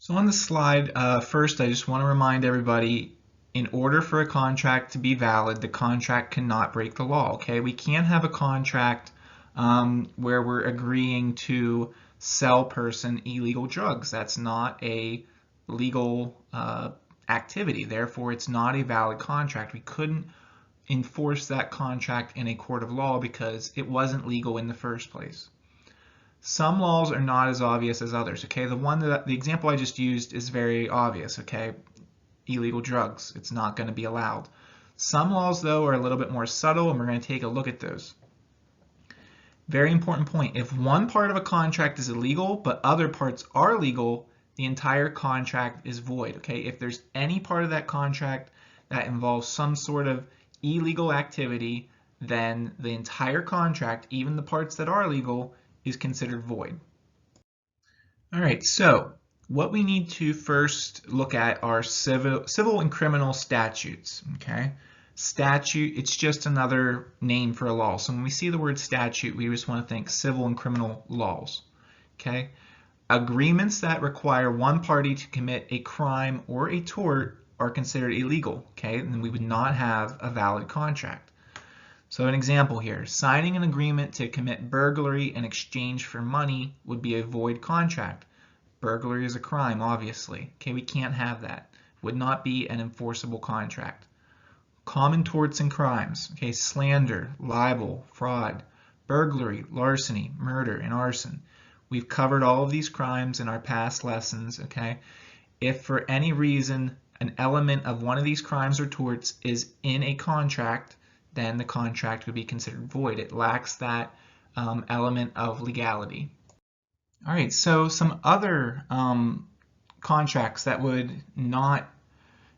So on the slide, first I just want to remind everybody, in order for a contract to be valid, the contract cannot break the law, okay? We can't have a contract where we're agreeing to sell person illegal drugs. That's not a legal activity. Therefore, it's not a valid contract. We couldn't enforce that contract in a court of law because it wasn't legal in the first place. Some laws are not as obvious as others, okay? The example I just used is very obvious, okay? Illegal drugs, it's not going to be allowed. Some laws, though, are a little bit more subtle, and we're going to take a look at those. Very important point. If one part of a contract is illegal, but other parts are legal, the entire contract is void, okay? If there's any part of that contract that involves some sort of illegal activity, then the entire contract, even the parts that are legal, is considered void. All right, so what we need to first look at are civil and criminal statutes, okay? Statute, it's just another name for a law. So when we see the word statute, we just want to think civil and criminal laws, okay? Agreements that require one party to commit a crime or a tort are considered illegal, okay? And we would not have a valid contract. So an example here, signing an agreement to commit burglary in exchange for money would be a void contract. Burglary is a crime, obviously. Okay, we can't have that. Would not be an enforceable contract. Common torts and crimes. Okay, slander, libel, fraud, burglary, larceny, murder, and arson. We've covered all of these crimes in our past lessons, okay? If for any reason an element of one of these crimes or torts is in a contract, then the contract would be considered void. It lacks that element of legality. All right, so some other contracts that would not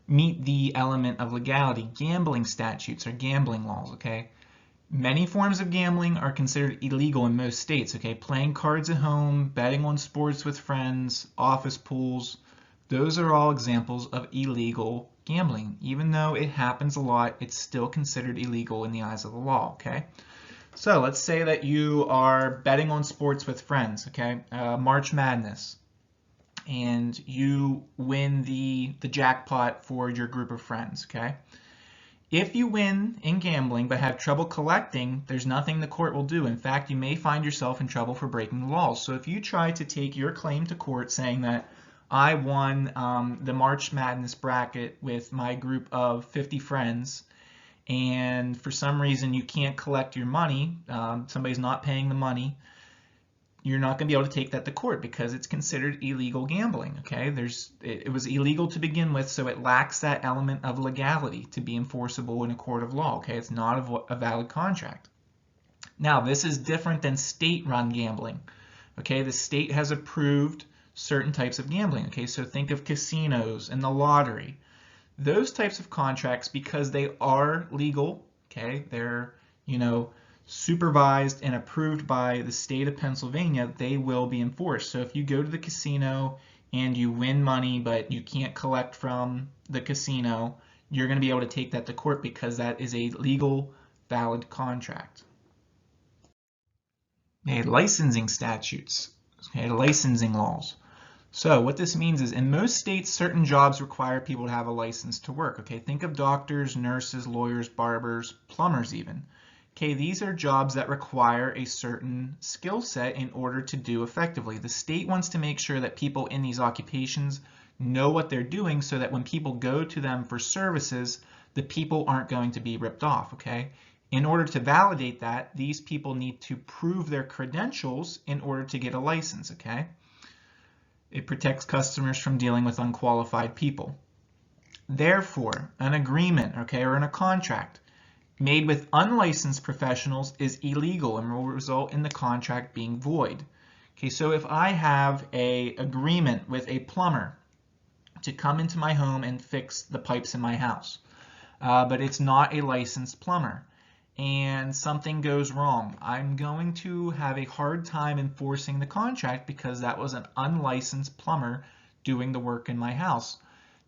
meet the element of legality, gambling statutes or gambling laws, okay? Many forms of gambling are considered illegal in most states, okay? Playing cards at home, betting on sports with friends, office pools, those are all examples of illegal gambling. Even though it happens a lot, it's still considered illegal in the eyes of the law, okay? So let's say that you are betting on sports with friends, okay? March Madness, and you win the jackpot for your group of friends, okay? If you win in gambling but have trouble collecting, there's nothing the court will do. In fact, you may find yourself in trouble for breaking the laws. So if you try to take your claim to court saying that I won the March Madness bracket with my group of 50 friends, and for some reason you can't collect your money, somebody's not paying the money, you're not going to be able to take that to court because it's considered illegal gambling, okay? It was illegal to begin with, so it lacks that element of legality to be enforceable in a court of law, okay? It's not a valid contract. Now, this is different than state-run gambling, okay? The state has approved certain types of gambling, okay? So think of casinos and the lottery. Those types of contracts, because they are legal, okay? They're, supervised and approved by the state of Pennsylvania, they will be enforced. So if you go to the casino and you win money, but you can't collect from the casino, you're going to be able to take that to court because that is a legal, valid contract. Okay, licensing statutes, okay, licensing laws. So what this means is in most states, certain jobs require people to have a license to work. Okay, think of doctors, nurses, lawyers, barbers, plumbers even. Okay, these are jobs that require a certain skill set in order to do effectively. The state wants to make sure that people in these occupations know what they're doing so that when people go to them for services, the people aren't going to be ripped off, okay? In order to validate that, these people need to prove their credentials in order to get a license, okay? It protects customers from dealing with unqualified people. Therefore, an agreement, okay, or in a contract made with unlicensed professionals is illegal and will result in the contract being void. Okay, so if I have an agreement with a plumber to come into my home and fix the pipes in my house, but it's not a licensed plumber, and something goes wrong, I'm going to have a hard time enforcing the contract because that was an unlicensed plumber doing the work in my house.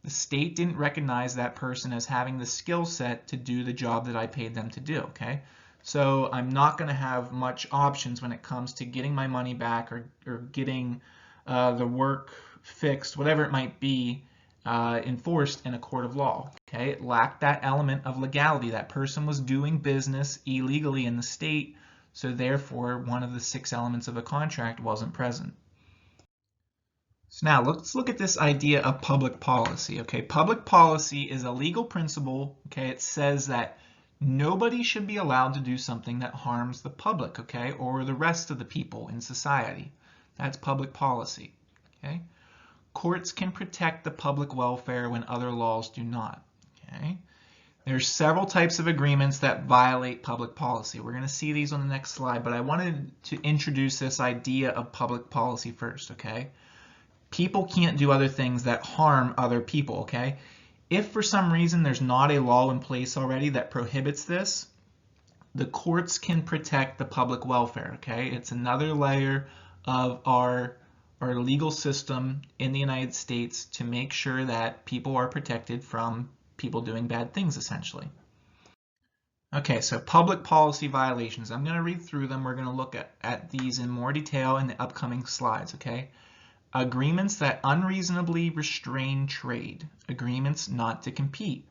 The state didn't recognize that person as having the skill set to do the job that I paid them to do, okay? So I'm not going to have much options when it comes to getting my money back or getting the work fixed, whatever it might be, enforced in a court of law. Okay, it lacked that element of legality. That person was doing business illegally in the state, so therefore one of the 6 elements of a contract wasn't present. So now let's look at this idea of public policy. Okay, public policy is a legal principle. Okay, it says that nobody should be allowed to do something that harms the public, okay, or the rest of the people in society. That's public policy. Okay, courts can protect the public welfare when other laws do not. Okay, there's several types of agreements that violate public policy. We're going to see these on the next slide, but I wanted to introduce this idea of public policy first. Okay, people can't do other things that harm other people. Okay, if for some reason there's not a law in place already that prohibits this, the courts can protect the public welfare. Okay, it's another layer of our legal system in the United States to make sure that people are protected from people doing bad things, essentially. Okay, so public policy violations. I'm going to read through them. We're going to look at these in more detail in the upcoming slides, okay? Agreements that unreasonably restrain trade. Agreements not to compete.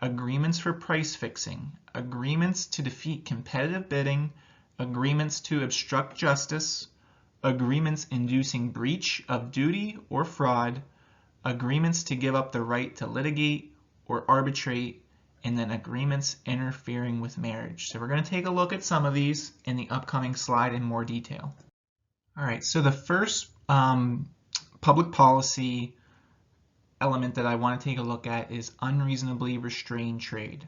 Agreements for price fixing. Agreements to defeat competitive bidding. Agreements to obstruct justice. Agreements inducing breach of duty or fraud, agreements to give up the right to litigate or arbitrate, and then agreements interfering with marriage. So we're going to take a look at some of these in the upcoming slide in more detail. All right, so the first public policy element that I want to take a look at is unreasonably restrain trade.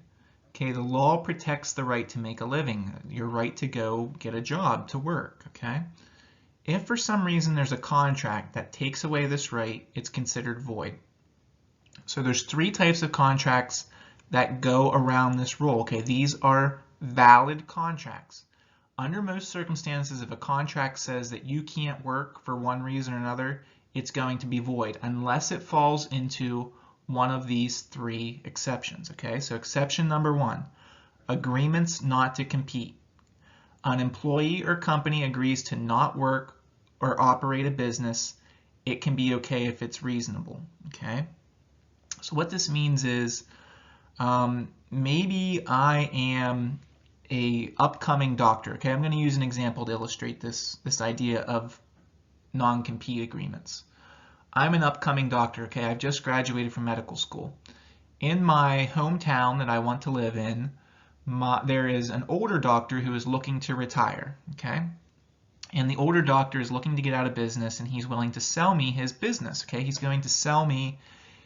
Okay, the law protects the right to make a living, your right to go get a job, to work, okay? If for some reason there's a contract that takes away this right, it's considered void. So there's 3 types of contracts that go around this rule. Okay, these are valid contracts. Under most circumstances, if a contract says that you can't work for one reason or another, it's going to be void unless it falls into one of these 3 exceptions. Okay, so exception number 1, agreements not to compete. An employee or company agrees to not work or operate a business, it can be okay if it's reasonable. Okay, so what this means is maybe I am a upcoming doctor. Okay, I'm going to use an example to illustrate this idea of non-compete agreements. I'm an upcoming doctor. Okay, I've just graduated from medical school. In my hometown that I want to live in, there is an older doctor who is looking to retire, okay? And the older doctor is looking to get out of business, and he's willing to sell me his business, okay? He's going to sell me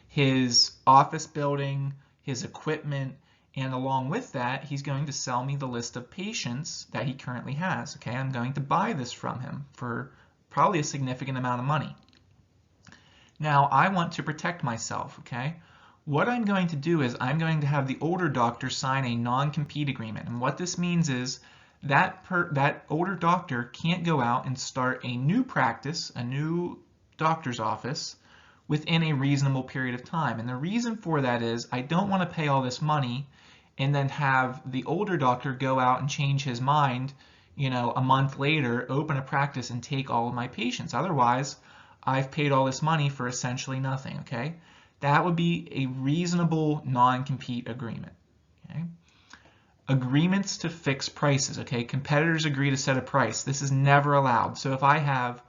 his office building, his equipment, and along with that, he's going to sell me the list of patients that he currently has, okay? I'm going to buy this from him for probably a significant amount of money. Now, I want to protect myself, okay? What I'm going to do is I'm going to have the older doctor sign a non-compete agreement. And what this means is that older doctor can't go out and start a new practice, a new doctor's office, within a reasonable period of time. And the reason for that is I don't want to pay all this money and then have the older doctor go out and change his mind, you know, a month later, open a practice and take all of my patients. Otherwise, I've paid all this money for essentially nothing, okay? That would be a reasonable non-compete agreement. Okay? Agreements to fix prices. Okay, competitors agree to set a price. This is never allowed. So if I have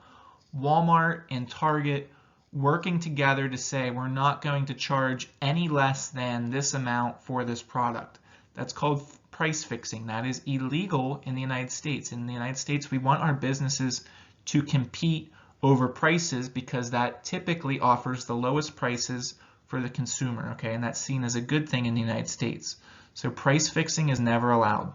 Walmart and Target working together to say we're not going to charge any less than this amount for this product, that's called price fixing. That is illegal in the United States. In the United States, we want our businesses to compete over prices because that typically offers the lowest prices for the consumer, okay, and that's seen as a good thing in the United States. So price fixing is never allowed.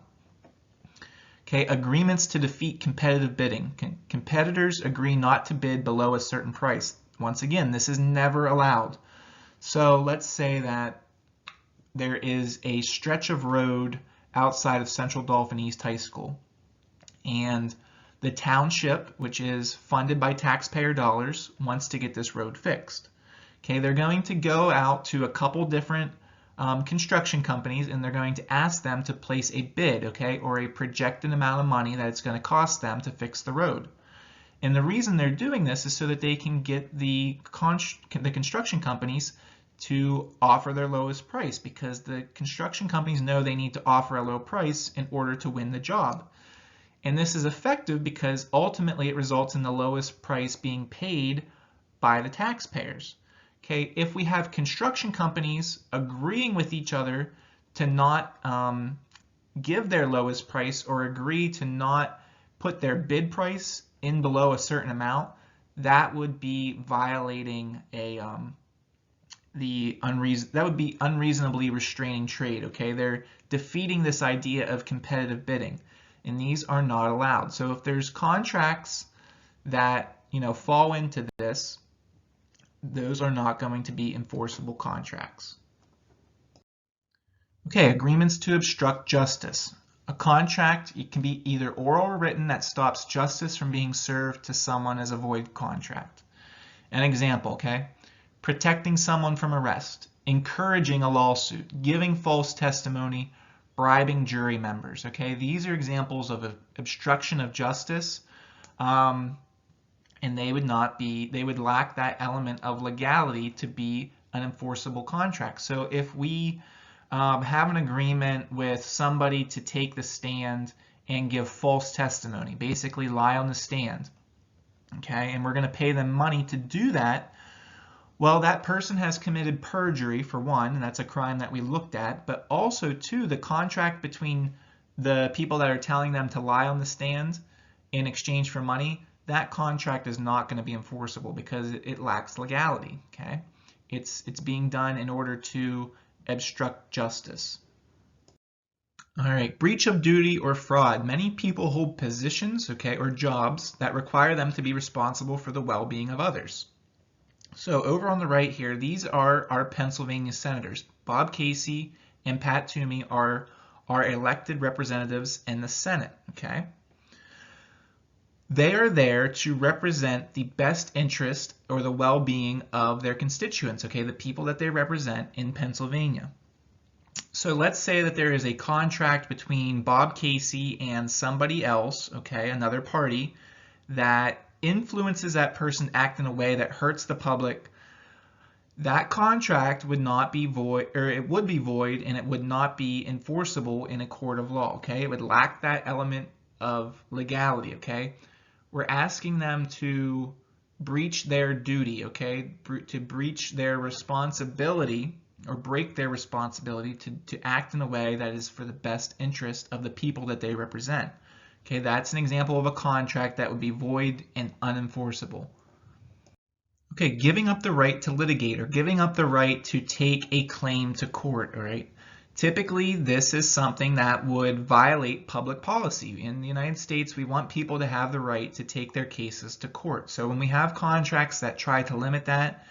Okay, agreements to defeat competitive bidding. Competitors agree not to bid below a certain price. Once again, this is never allowed. So let's say that there is a stretch of road outside of Central Dolphin East High School, and the township, which is funded by taxpayer dollars, wants to get this road fixed. Okay, they're going to go out to a couple different construction companies, and they're going to ask them to place a bid, okay, or a projected amount of money that it's going to cost them to fix the road. And the reason they're doing this is so that they can get the construction companies to offer their lowest price, because the construction companies know they need to offer a low price in order to win the job. And this is effective because ultimately it results in the lowest price being paid by the taxpayers. Okay, if we have construction companies agreeing with each other to not give their lowest price, or agree to not put their bid price in below a certain amount, that would be violating that would be unreasonably restraining trade. Okay, they're defeating this idea of competitive bidding, and these are not allowed. So if there's contracts that fall into this, those are not going to be enforceable contracts. Okay, agreements to obstruct justice. A contract, it can be either oral or written, that stops justice from being served to someone as a void contract. An example, okay? Protecting someone from arrest, encouraging a lawsuit, giving false testimony, bribing jury members, okay? These are examples of obstruction of justice, and they would lack that element of legality to be an enforceable contract. So if we have an agreement with somebody to take the stand and give false testimony, basically lie on the stand, okay, and we're going to pay them money to do that, well, that person has committed perjury, for one, and that's a crime that we looked at, but also, two, the contract between the people that are telling them to lie on the stand in exchange for money, that contract is not going to be enforceable because it lacks legality, okay? It's being done in order to obstruct justice. All right, breach of duty or fraud. Many people hold positions, okay, or jobs that require them to be responsible for the well-being of others. So over on the right here, these are our Pennsylvania senators. Bob Casey and Pat Toomey are our elected representatives in the Senate, okay? They are there to represent the best interest or the well-being of their constituents, okay, the people that they represent in Pennsylvania. So let's say that there is a contract between Bob Casey and somebody else, okay, another party, that influences that person act in a way that hurts the public. That contract would not be void, or it would be void, and it would not be enforceable in a court of law, okay? It would lack that element of legality, okay? We're asking them to breach their duty, okay? To breach their responsibility, or break their responsibility to act in a way that is for the best interest of the people that they represent. Okay, that's an example of a contract that would be void and unenforceable. Okay, giving up the right to litigate, or giving up the right to take a claim to court, all right? Typically, this is something that would violate public policy. In the United States, we want people to have the right to take their cases to court. So when we have contracts that try to limit that,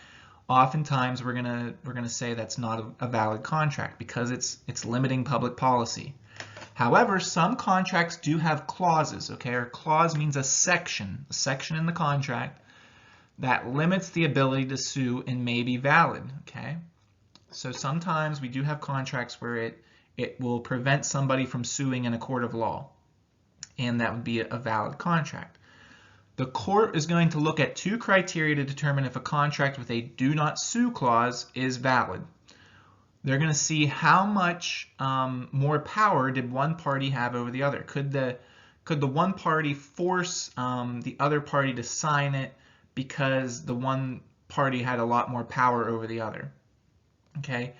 oftentimes we're gonna say that's not a valid contract because it's limiting public policy. However, some contracts do have clauses, okay? Or clause means a section in the contract that limits the ability to sue and may be valid, okay? So sometimes we do have contracts where it will prevent somebody from suing in a court of law, and that would be a valid contract. The court is going to look at two criteria to determine if a contract with a do not sue clause is valid. They're going to see how much more power did one party have over the other. Could the one party force the other party to sign it because the one party had a lot more power over the other? Okay,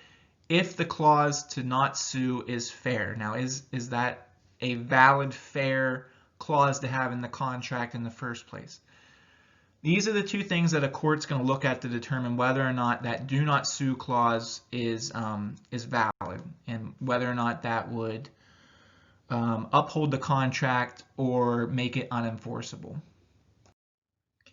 if the clause to not sue is fair. Now, is that a valid, fair clause to have in the contract in the first place? These are the two things that a court's going to look at to determine whether or not that do not sue clause is valid, and whether or not that would uphold the contract or make it unenforceable.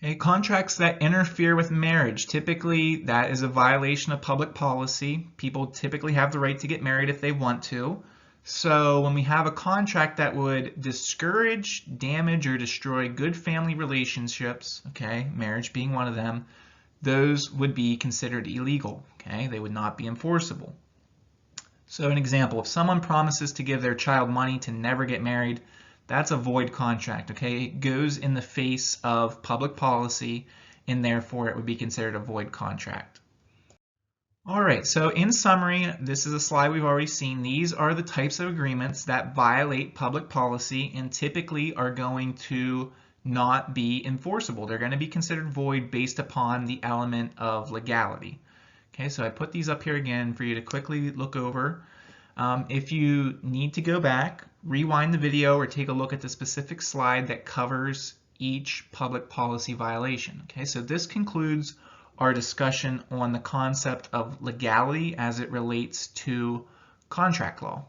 Okay, contracts that interfere with marriage. Typically, that is a violation of public policy. People typically have the right to get married if they want to. So when we have a contract that would discourage, damage, or destroy good family relationships, okay, marriage being one of them, those would be considered illegal, okay? They would not be enforceable. So an example, if someone promises to give their child money to never get married, that's a void contract, okay? It goes in the face of public policy, and therefore it would be considered a void contract. All right, so in summary, this is a slide we've already seen. These are the types of agreements that violate public policy and typically are going to not be enforceable. They're going to be considered void based upon the element of legality. Okay, so I put these up here again for you to quickly look over. If you need to go back, rewind the video or take a look at the specific slide that covers each public policy violation. Okay, so this concludes our discussion on the concept of legality as it relates to contract law.